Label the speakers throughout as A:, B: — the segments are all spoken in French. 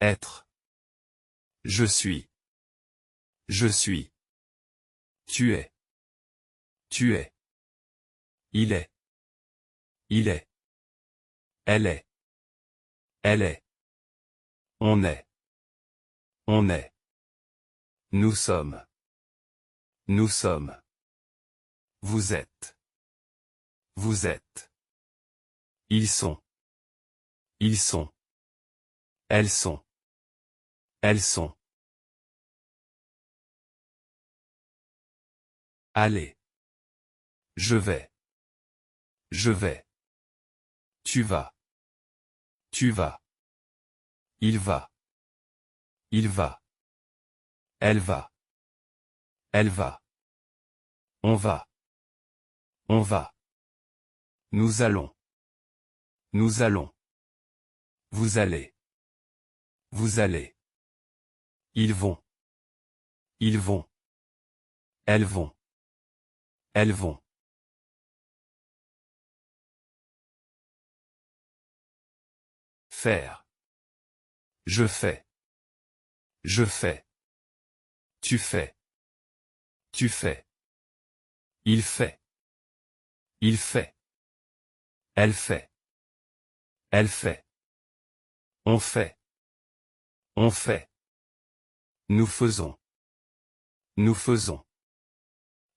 A: Être. Je suis. Je suis. Tu es. Tu es. Il est. Il est. Elle est. Elle est. On est. On est. Nous sommes. Nous sommes. Vous êtes. Vous êtes. Ils sont. Ils sont. Elles sont. Elles sont. Allez. Je vais. Je vais. Tu vas. Tu vas. Il va. Il va. Elle va. Elle va. On va. On va. Nous allons. Nous allons. Vous allez. Vous allez. Ils vont. Ils vont. Elles vont. Elles vont. Faire. Je fais. Je fais. Tu fais. Tu fais. Il fait. Il fait. Elle fait. Elle fait. On fait. On fait. Nous faisons. Nous faisons.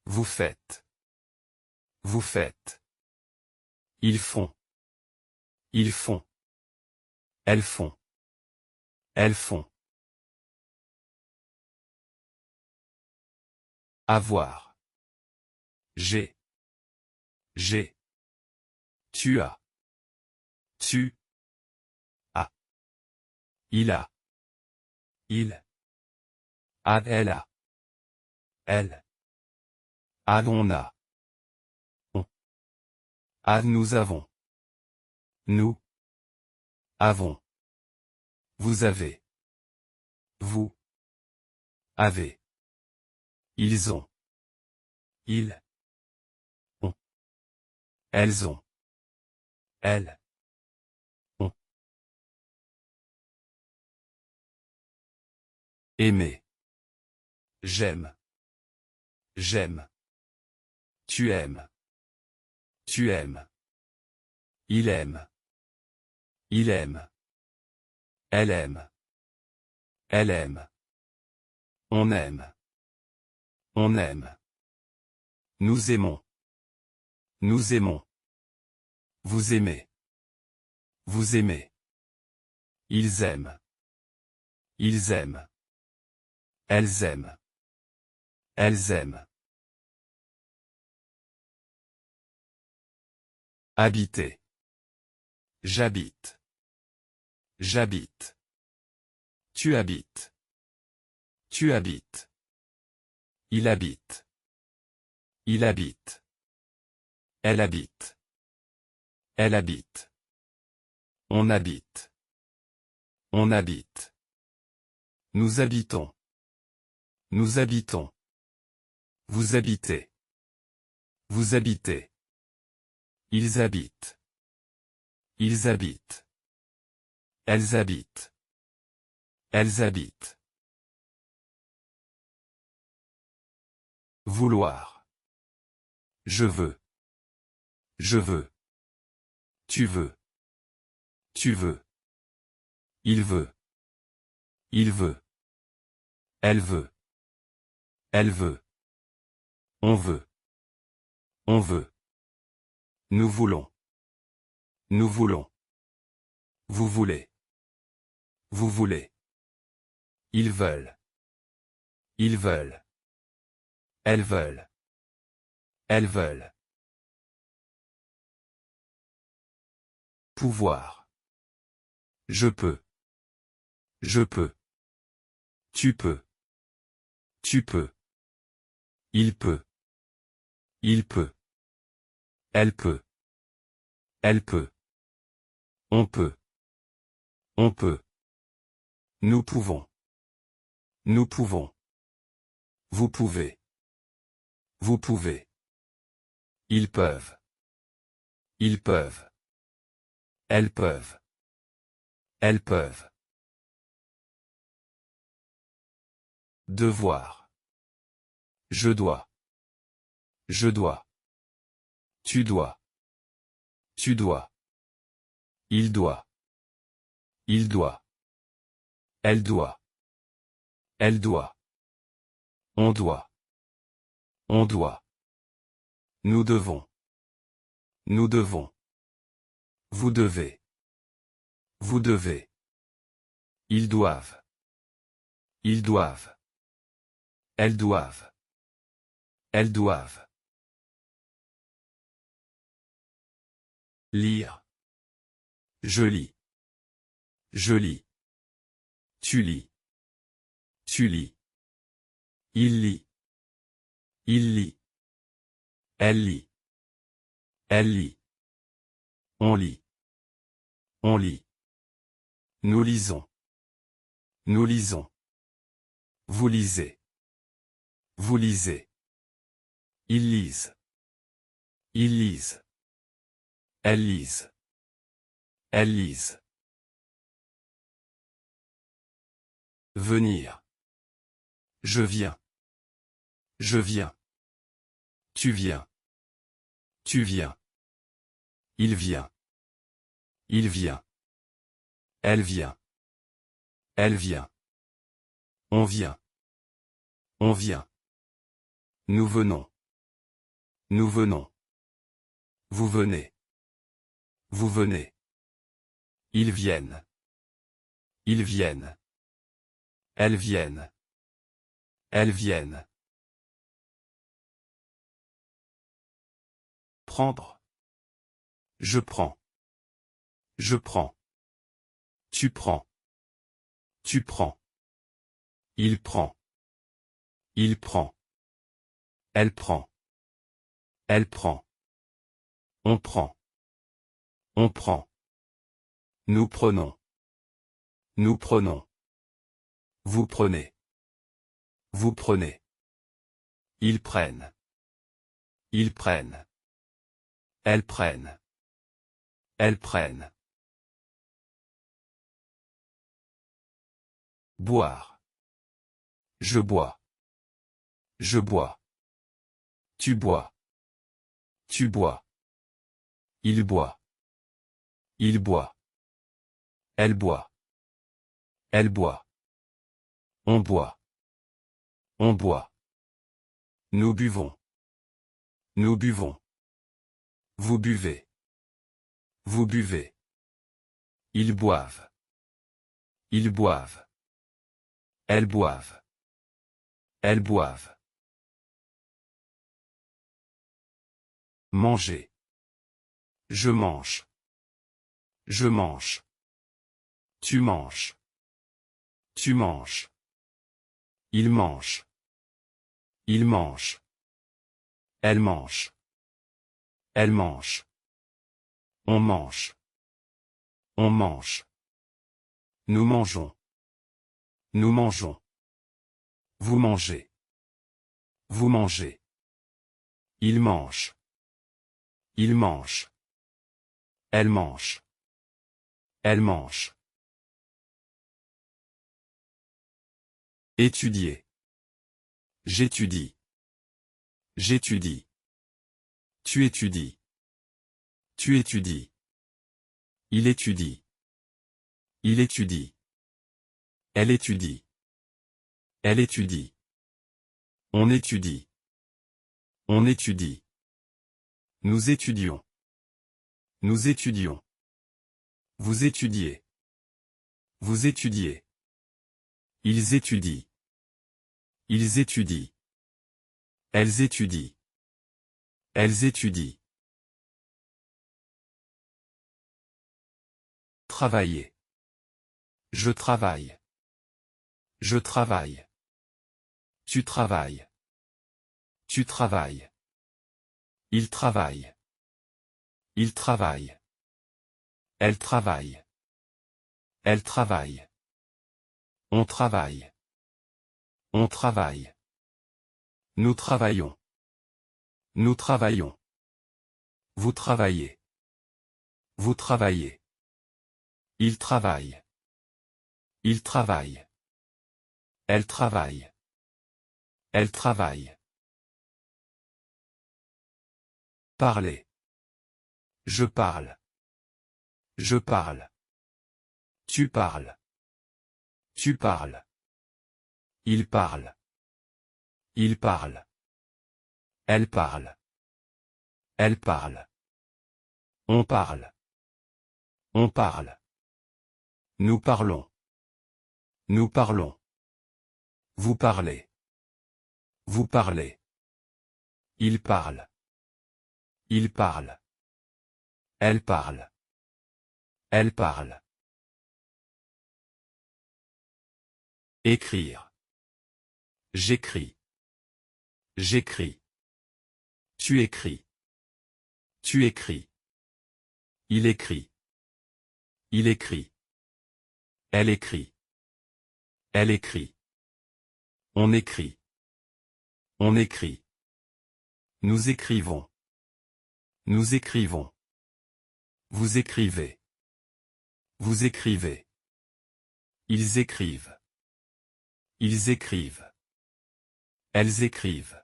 A: Vous faites. Vous faites. Ils font. Ils font. Elles font. Elles font. Avoir. J'ai. J'ai. Tu as. Tu. As. Il a. Il. A. Elle a. Elle. A. On a. On. A. Nous avons. Nous. Avons. Vous avez. Vous. Avez. Ils ont. Ils. Ont. Elles ont. Elles. Ont. Aimer. J'aime. J'aime. Tu aimes. Tu aimes. Il aime. Il aime. Elle aime. Elle aime. On aime. On aime. Nous aimons. Nous aimons. Vous aimez. Vous aimez. Ils aiment. Ils aiment. Elles aiment. Elles aiment. Habiter. J'habite. J'habite. Tu habites. Tu habites. Il habite. Il habite. Elle habite. Elle habite. On habite. On habite. Nous habitons. Nous habitons. Vous habitez. Vous habitez. Ils habitent. Ils habitent. Elles habitent. Elles habitent. Vouloir. Je veux. Je veux. Tu veux. Tu veux. Il veut. Il veut. Elle veut. Elle veut. On veut. On veut. Nous voulons. Nous voulons. Vous voulez. Vous voulez. Ils veulent. Ils veulent. Elles veulent. Elles veulent. Pouvoir. Je peux. Je peux. Tu peux. Tu peux. Il peut. Il peut. Elle peut. Elle peut. On peut. On peut. Nous pouvons. Nous pouvons. Vous pouvez. Vous pouvez. Ils peuvent. Ils peuvent. Elles peuvent. Elles peuvent. Devoir. Je dois. Je dois. Tu dois. Tu dois. Il doit. Il doit. Elle doit. Elle doit. On doit. On doit. Nous devons. Nous devons. Vous devez. Vous devez. Ils doivent. Ils doivent. Elles doivent. Elles doivent. Lire. Je lis. Je lis. Tu lis. Tu lis. Il lit. Il lit. Elle lit. Elle lit. On lit. On lit. Nous lisons. Nous lisons. Vous lisez. Vous lisez. Ils lisent. Ils lisent. Elles lisent. Elles lisent. Venir. Je viens. Je viens. Tu viens. Tu viens. Il vient. Il vient. Elle vient. Elle vient. On vient. On vient. Nous venons. Nous venons. Vous venez. Vous venez. Ils viennent. Ils viennent. Elles viennent. Elles viennent. Prendre. Je prends. Je prends. Tu prends. Tu prends. Il prend. Il prend. Elle prend. Elle prend. On prend. On prend. Nous prenons. Nous prenons. Vous prenez. Vous prenez. Ils prennent. Ils prennent. Elles prennent. Elles prennent. Boire. Je bois. Je bois. Tu bois. Tu bois. Il boit. Il boit. Elle boit. Elle boit. On boit. On boit. Nous buvons. Nous buvons. Vous buvez. Vous buvez. Ils boivent. Ils boivent. Elles boivent. Elles boivent. Manger. Je mange. Je mange. Tu manges. Tu manges. Il mange. Il mange. Elle mange. Elle mange. On mange. On mange. Nous mangeons. Nous mangeons. Vous mangez. Vous mangez. Il mange. Il mange. Elle mange. Elle mange. Étudier. J'étudie. J'étudie. Tu étudies. Tu étudies. Il étudie. Il étudie. Elle étudie. Elle étudie. On étudie. On étudie. Nous étudions. Nous étudions. Vous étudiez. Vous étudiez. Ils étudient. Ils étudient. Elles étudient. Elles étudient. Travailler. Je travaille. Je travaille. Tu travailles. Tu travailles. Il travaille. Il travaille. Elle travaille. Elle travaille. On travaille. On travaille. Nous travaillons. Nous travaillons. Vous travaillez. Vous travaillez. Il travaille. Il travaille. Elle travaille. Elle travaille. Parler. Je parle. Je parle. Tu parles. Tu parles. Il parle. Il parle. Elle parle. Elle parle. On parle. On parle. Nous parlons. Nous parlons. Vous parlez. Vous parlez. Il parle. Il parle. Elle parle. Elle parle. Écrire. J'écris. J'écris. Tu écris. Tu écris. Il écrit. Il écrit. Elle écrit. Elle écrit. On écrit. On écrit. Nous écrivons. Nous écrivons. Vous écrivez. Vous écrivez. Ils écrivent. Ils écrivent. Elles écrivent.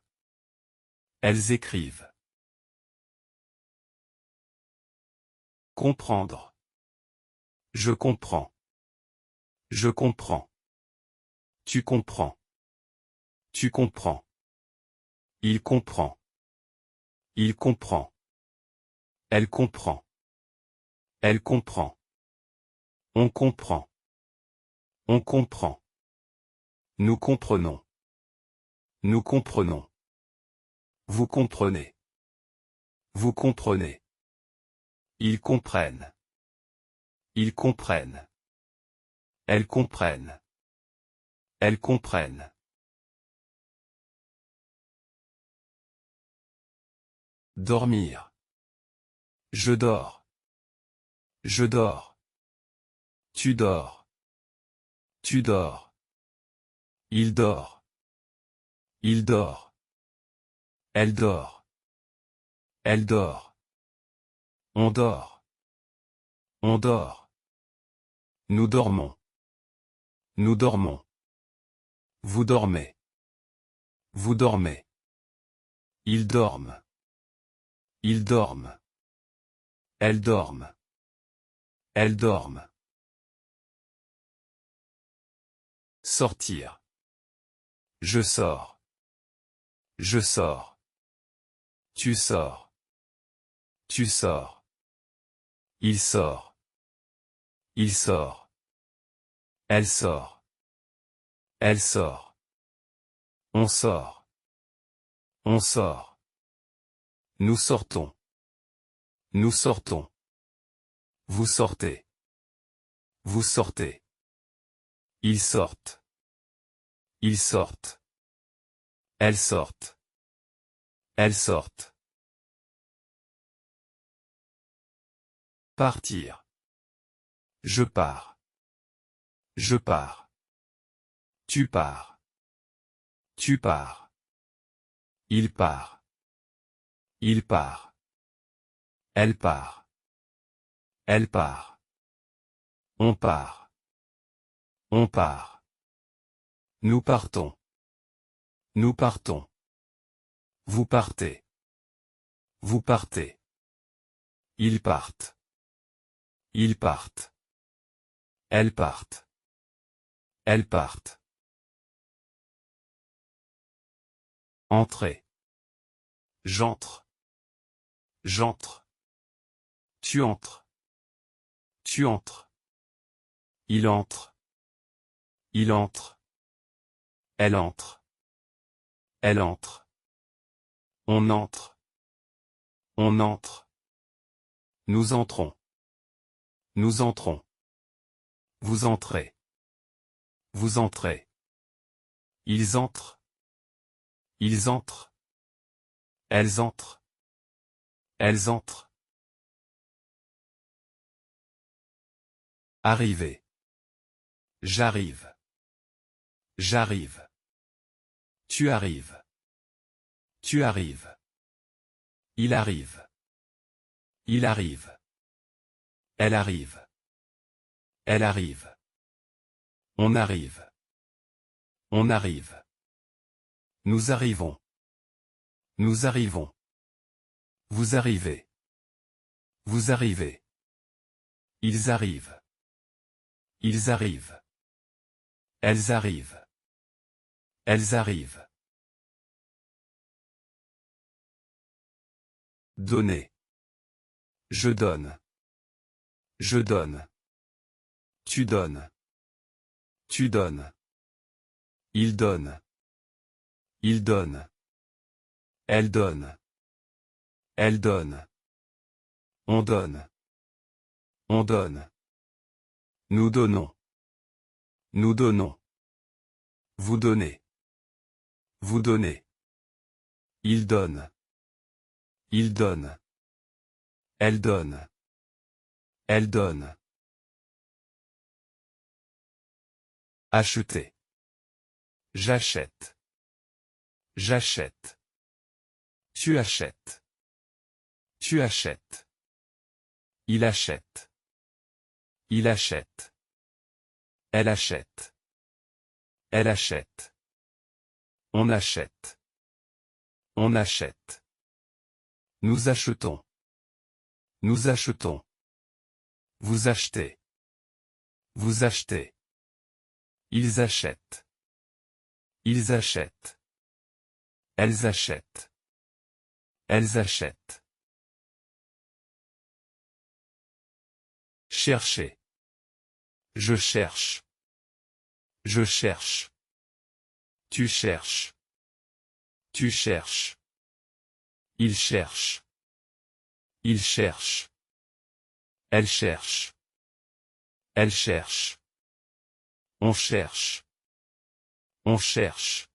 A: Elles écrivent. Comprendre. Je comprends. Je comprends. Tu comprends. Tu comprends. Il comprend. Il comprend. Elle comprend. Elle comprend. On comprend. On comprend. Nous comprenons. Nous comprenons. Vous comprenez. Vous comprenez. Ils comprennent. Ils comprennent. Elles comprennent. Elles comprennent. Dormir. Je dors. Je dors. Tu dors. Tu dors. Il dort. Il dort. Elle dort. Elle dort. On dort. On dort. Nous dormons. Nous dormons. Vous dormez. Vous dormez. Ils dorment. Ils dorment. Elles dorment. Elles dorment. Sortir. Je sors. Je sors. Tu sors. Tu sors. Il sort. Il sort. Elle sort. Elle sort. On sort. On sort. Nous sortons. Nous sortons. Vous sortez. Vous sortez. Ils sortent. Ils sortent. Elles sortent. Elles sortent. Partir. Je pars. Je pars. Tu pars. Tu pars. Il part. Il part. Elle part. Elle part. On part. On part. Nous partons. Nous partons. Vous partez. Vous partez. Ils partent. Ils partent. Elles partent. Elles partent. Entrez. J'entre. J'entre. Tu entres. Tu entres. Il entre. Il entre. Elle entre. Elle entre. On entre. On entre. Nous entrons. Nous entrons. Vous entrez. Vous entrez. Ils entrent. Ils entrent. Elles entrent. Elles entrent. Arriver. J'arrive. J'arrive. Tu arrives. Tu arrives. Il arrive. Il arrive. Elle arrive. Elle arrive. On arrive. On arrive. Nous arrivons. Nous arrivons. Vous arrivez. Vous arrivez. Ils arrivent. Ils arrivent. Elles arrivent. Elles arrivent. Donner. Je donne. Je donne. Tu donnes. Tu donnes. Il donne. Il donne. Elle donne. Elle donne. On donne. On donne. Nous donnons. Nous donnons. Vous donnez. Vous donnez. Il donne. Il donne. Elle donne. Elle donne. Acheter. J'achète. J'achète. Tu achètes. Tu achètes. Il achète. Il achète. Elle achète. Elle achète. On achète. On achète. Nous achetons. Nous achetons. Vous achetez. Vous achetez. Ils achètent. Ils achètent. Elles achètent. Elles achètent. Chercher. Je cherche. Je cherche. Tu cherches. Tu cherches. Il cherche. Il cherche. Elle cherche. Elle cherche. On cherche. On cherche.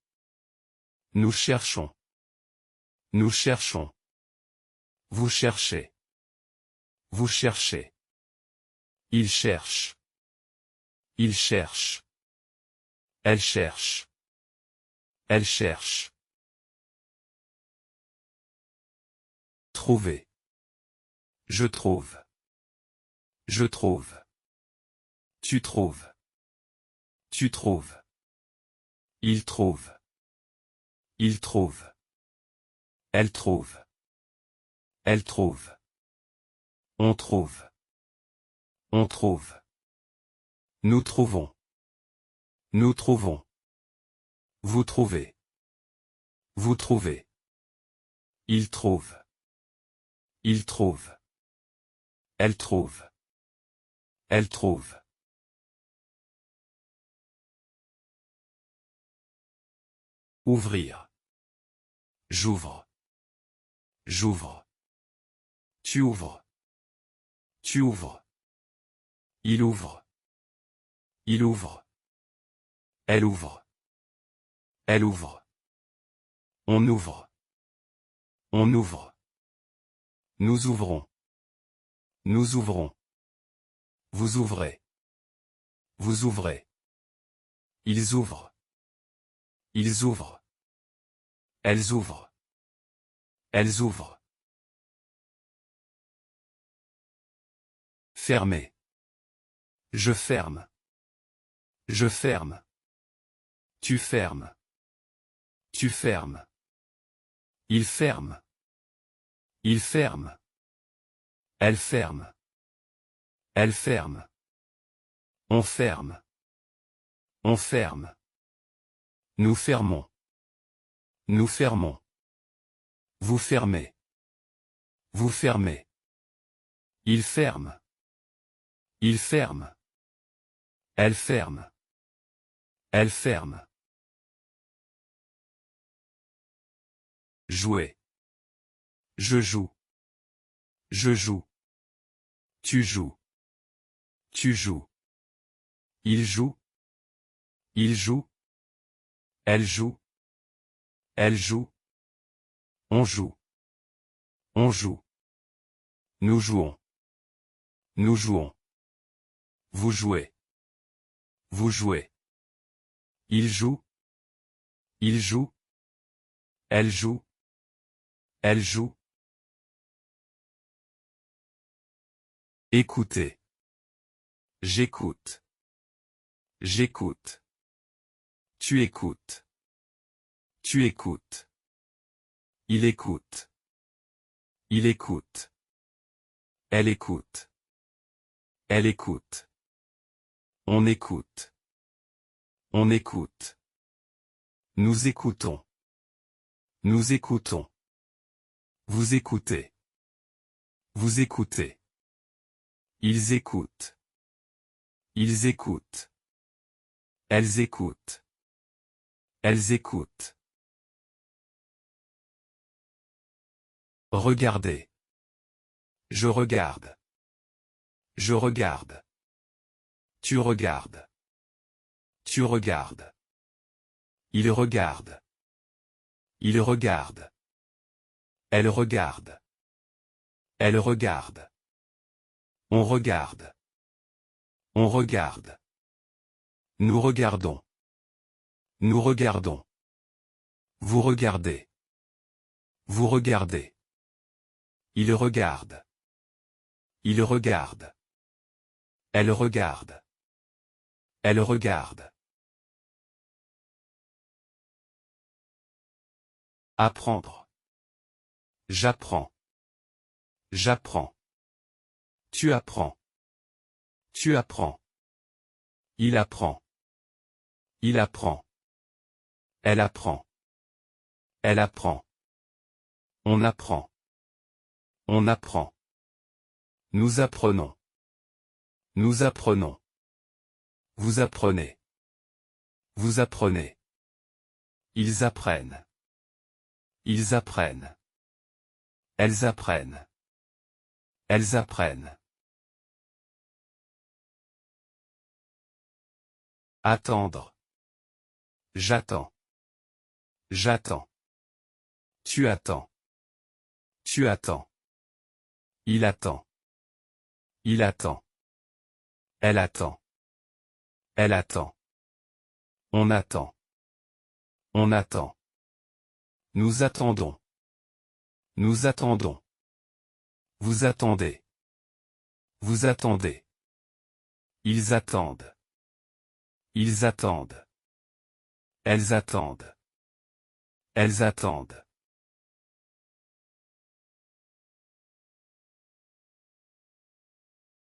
A: Nous cherchons. Nous cherchons. Vous cherchez. Vous cherchez. Il cherche. Il cherche. Elle cherche. Elle cherche. Trouver. Je trouve. Je trouve. Tu trouves. Tu trouves. Il trouve. Il trouve. Elle trouve. Elle trouve. On trouve. On trouve. Nous trouvons. Nous trouvons. Vous trouvez. Vous trouvez. Il trouve. Il trouve. Elle trouve. Elle trouve. Ouvrir. J'ouvre. J'ouvre. Tu ouvres. Tu ouvres. Il ouvre. Il ouvre. Elle ouvre. Elle ouvre. On ouvre. On ouvre. Nous ouvrons. Nous ouvrons. Vous ouvrez. Vous ouvrez. Ils ouvrent. Ils ouvrent. Elles ouvrent. Elles ouvrent. Fermer. Je ferme. Je ferme. Tu fermes. Tu fermes. Il ferme. Il ferme. Elle ferme. Elle ferme. On ferme. On ferme. Nous fermons. Nous fermons. Vous fermez. Vous fermez. Il ferme. Il ferme. Elle ferme. Elle ferme. Jouer. Je joue. Je joue. Tu joues. Tu joues. Il joue. Il joue. Elle joue. Elle joue. On joue. On joue. Nous jouons. Nous jouons. Vous jouez. Vous jouez. Il joue. Il joue. Elle joue. Elle joue. Écoutez. J'écoute. J'écoute. Tu écoutes. Tu écoutes. Il écoute. Il écoute. Elle écoute. Elle écoute. On écoute. On écoute. Nous écoutons. Nous écoutons. Vous écoutez. Vous écoutez. Ils écoutent. Ils écoutent. Elles écoutent. Elles écoutent. Regardez. Je regarde. Je regarde. Tu regardes. Tu regardes. Il regarde. Il regarde. Elle regarde. Elle regarde. On regarde. On regarde. Nous regardons. Nous regardons. Vous regardez. Vous regardez. Il regarde. Il regarde. Elle regarde. Elle regarde. Apprendre. J'apprends. J'apprends. Tu apprends. Tu apprends. Il apprend. Il apprend. Elle apprend. Elle apprend. On apprend. On apprend. Nous apprenons. Nous apprenons. Vous apprenez. Vous apprenez. Ils apprennent. Ils apprennent. Elles apprennent. Elles apprennent. Attendre. J'attends. J'attends. Tu attends. Tu attends. Il attend. Il attend. Elle attend. Elle attend. On attend. On attend. Nous attendons. Nous attendons. Vous attendez. Vous attendez. Ils attendent. Ils attendent. Elles attendent. Elles attendent.